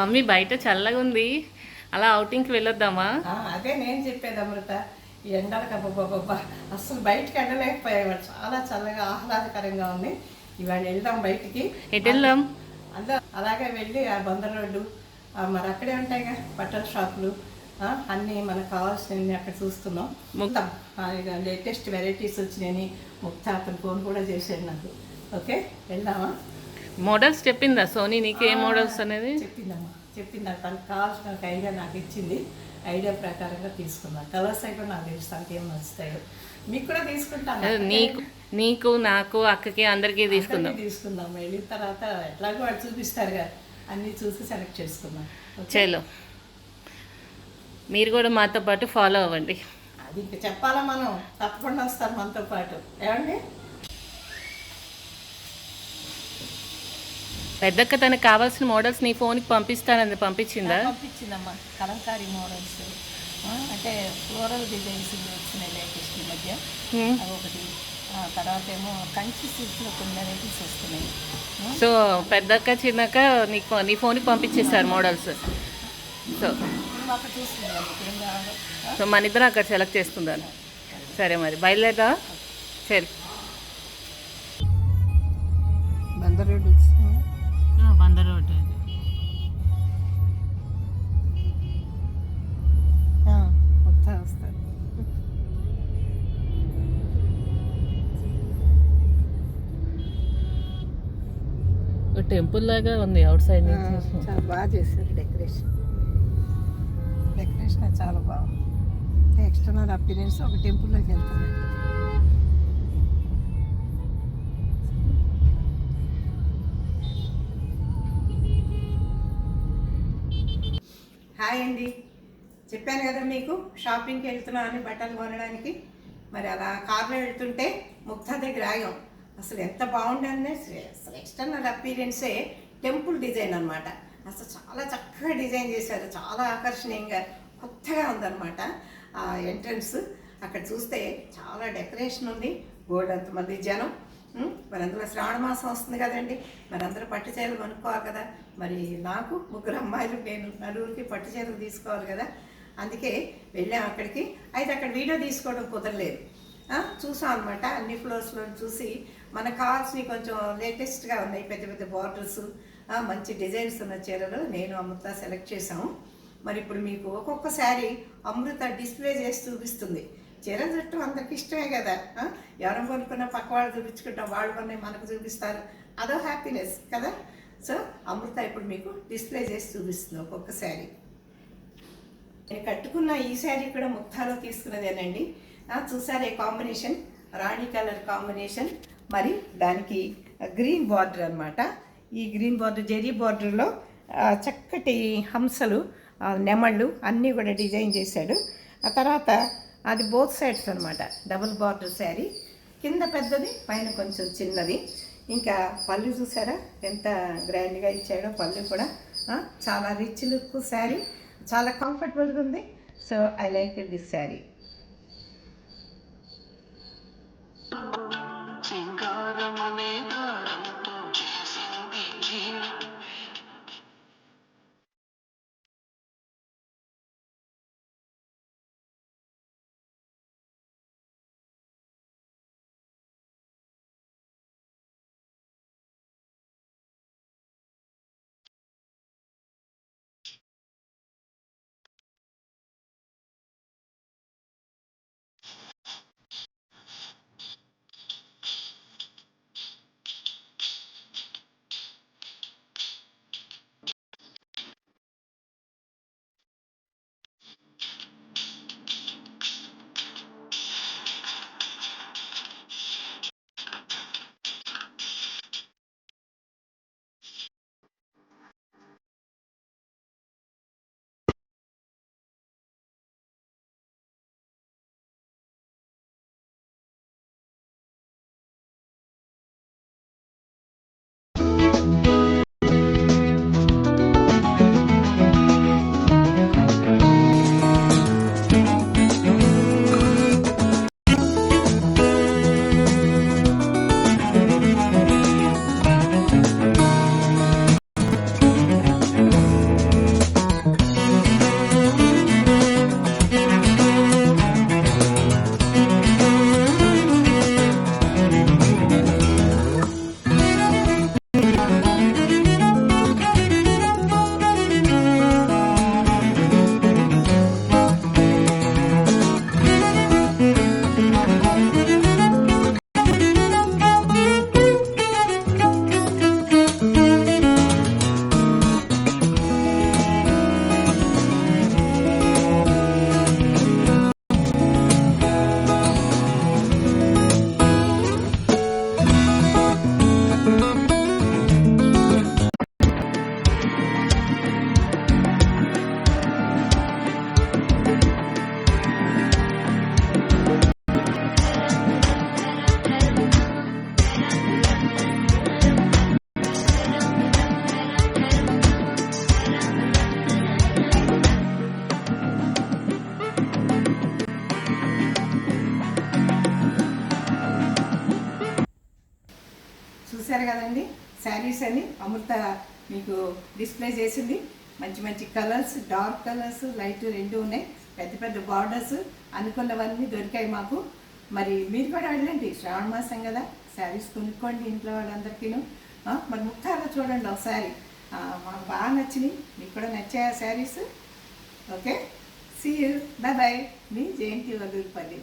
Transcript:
Mummy బయట చల్లగా ఉంది, అలా అవుటింగ్కి వెళ్ళొద్దామా? అదే నేను చెప్పేది అమృత. ఈ ఎండలకు అబ్బబ్బబ్బా అసలు బయటికి వెళ్ళలేకపోయేవాడు. చాలా చల్లగా ఆహ్లాదకరంగా ఉంది. ఇవాళ వెళ్దాం బయటికి. ఎటు వెళ్దాం? అలాగే వెళ్ళి ఆ బందర్ రోడ్డు మరి అక్కడే ఉంటాయిగా బట్టల షాపులు, అన్నీ మనకు కావాల్సినవి అక్కడ చూస్తున్నాం. మొత్తం లేటెస్ట్ వెరైటీస్ వచ్చినాయని ముక్త అతను ఫోన్ కూడా చేశాడు నాకు. ఓకే వెళ్దామా? మోడల్స్ చెప్పిందా సోనీ నీకు ఏ మోడల్స్ అనేది? చెప్పిందమ్మా, చెప్పింది. తనకు కావాల్సిన ఒక ఐడియా నాకు ఇచ్చింది. ఐడియా ప్రకారంగా తీసుకున్నాను. కలర్స్ అయితే నాకు తెలుసు తనకి ఏం నచ్చుతాయో. మీకు కూడా తీసుకుంటాను. నీకు నాకు అక్కకి అందరికీ తీసుకుందాం. వెళ్ళిన తర్వాత ఎట్లాగో వాళ్ళు చూపిస్తారు కదా, అన్నీ చూసి సెలెక్ట్ చేసుకుందాం. చలో, మీరు కూడా మాతో పాటు ఫాలో అవ్వండి. అది ఇంకా చెప్పాలా, మనం తప్పకుండా వస్తాం మనతో పాటు. ఏమండి? పెద్దక్క తనకు కావాల్సిన మోడల్స్ నీ ఫోన్కి పంపిస్తానని పంపించిందా? పంపించిందమ్మా. కలంకారీ మోడల్స్ అంటే ఫ్లోరల్ డిజైన్స్ వచ్చినాయి లేటెస్ట్ ఈ మధ్య, అదొకటి. తర్వాత ఏమో కంచి సిల్క్లో కొన్ని వెరైటీస్ వస్తున్నాయి. సో పెద్దక్క చిన్నక్క నీ ఫోన్కి పంపించేస్తారు మోడల్స్. సో అక్కడ చూసుకుందాం ఏం కావాలో. సో మన ఇద్దరం అక్కడ సెలెక్ట్ చేసుకుందాను. సరే మరి బయలుదేరా. సరే బందర్ రోడ్ బందర్ రోడ్ వస్తారు. టెంపుల్ లాగా ఉంది అవుట్ సైడ్ నుంచి. చాలా బాగా చేశారు డెకరేషన్. డెకరేషన్ చాలా బాగుంది. ఎక్స్టర్నల్ అపీరెన్స్ ఒక టెంపుల్లోకి వెళ్తుంది. హాయ్ అండి, చెప్పాను కదా మీకు షాపింగ్కి వెళ్తున్నాను అని, బట్టలు కొనడానికి. మరి అలా కార్లో వెళ్తుంటే ముక్తా దగ్గర ఆగాం. అసలు ఎంత బాగుండే, అసలు ఎక్స్టర్నల్ అపీరియన్సే టెంపుల్ డిజైన్ అనమాట. అసలు చాలా చక్కగా డిజైన్ చేశారు. చాలా ఆకర్షణీయంగా కొత్తగా ఉందన్నమాట ఆ ఎంట్రన్స్. అక్కడ చూస్తే చాలా డెకరేషన్ ఉంది. బోర్డు అంతమంది జనం. మరి అందులో శ్రావణ మాసం వస్తుంది కదండి, మరి అందరూ పట్టు చీరలు కొనుక్కోవాలి కదా. మరి నాకు 3 అమ్మాయిలు, నేను నలుగురికి పట్టు చీరలు తీసుకోవాలి కదా. అందుకే వెళ్ళాం అక్కడికి. అయితే అక్కడ వీడియో తీసుకోవడం కుదరలేదు. చూసాం అనమాట. అన్ని ఫ్లోర్స్లో చూసి మనకు కావాల్సినవి కొంచెం లేటెస్ట్గా ఉన్నాయి. పెద్ద పెద్ద బార్డర్స్, మంచి డిజైన్స్ ఉన్న చీరలు నేను అమృత సెలెక్ట్ చేసాము. మరి ఇప్పుడు మీకు ఒక్కొక్క శారీ అమృత డిస్ప్లే చేసి చూపిస్తుంది. చీర జట్టు అందరికి ఇష్టమే కదా. ఎవరు కొనుక్కున్నా పక్క వాళ్ళు చూపించుకుంటాం, వాళ్ళు కొనే మనకు చూపిస్తారు, అదో హ్యాపీనెస్ కదా. సో అమృత ఇప్పుడు మీకు డిస్ప్లే చేసి చూపిస్తుంది ఒక్కొక్క శారీ. నేను కట్టుకున్న ఈ శారీ కూడా ముక్తాలో తీసుకున్నదేనండి. చూసారే కాంబినేషన్, రాణి కలర్ కాంబినేషన్. మరి దానికి గ్రీన్ బార్డర్ అనమాట. ఈ గ్రీన్ బార్డర్ జెరీ బార్డర్లో చక్కటి హంసలు, నెమళ్ళు అన్నీ కూడా డిజైన్ చేశాడు. ఆ తర్వాత అది బోత్ సైడ్స్ అనమాట. డబుల్ బార్డర్ శారీ, కింద పెద్దది, పైన కొంచెం చిన్నది. ఇంకా పళ్ళు చూసారా ఎంత గ్రాండ్గా ఇచ్చాడో. పళ్ళు కూడా చాలా రిచ్ లుక్ శారీ, చాలా కంఫర్టబుల్గా ఉంది. So I like this sari. Saris అని అమృత మీకు డిస్ప్లే చేసింది. మంచి మంచి కలర్స్, డార్క్ కలర్స్, లైట్ రెండు ఉన్నాయి. పెద్ద పెద్ద బార్డర్స్ అనుకున్నవన్నీ దొరికాయి మాకు. మరి మీరు కూడా వెళ్ళండి, శ్రావణ మాసం కదా, శారీస్ కొనుక్కోండి ఇంట్లో వాళ్ళందరికీను. మరి ముఖ్యంగా చూడండి ఒకసారి, మాకు బాగా నచ్చినాయి, మీకు కూడా నచ్చాయి ఆ saris. Okay, see you, bye bye. మీ జయంతి వల్లూరుపల్లి.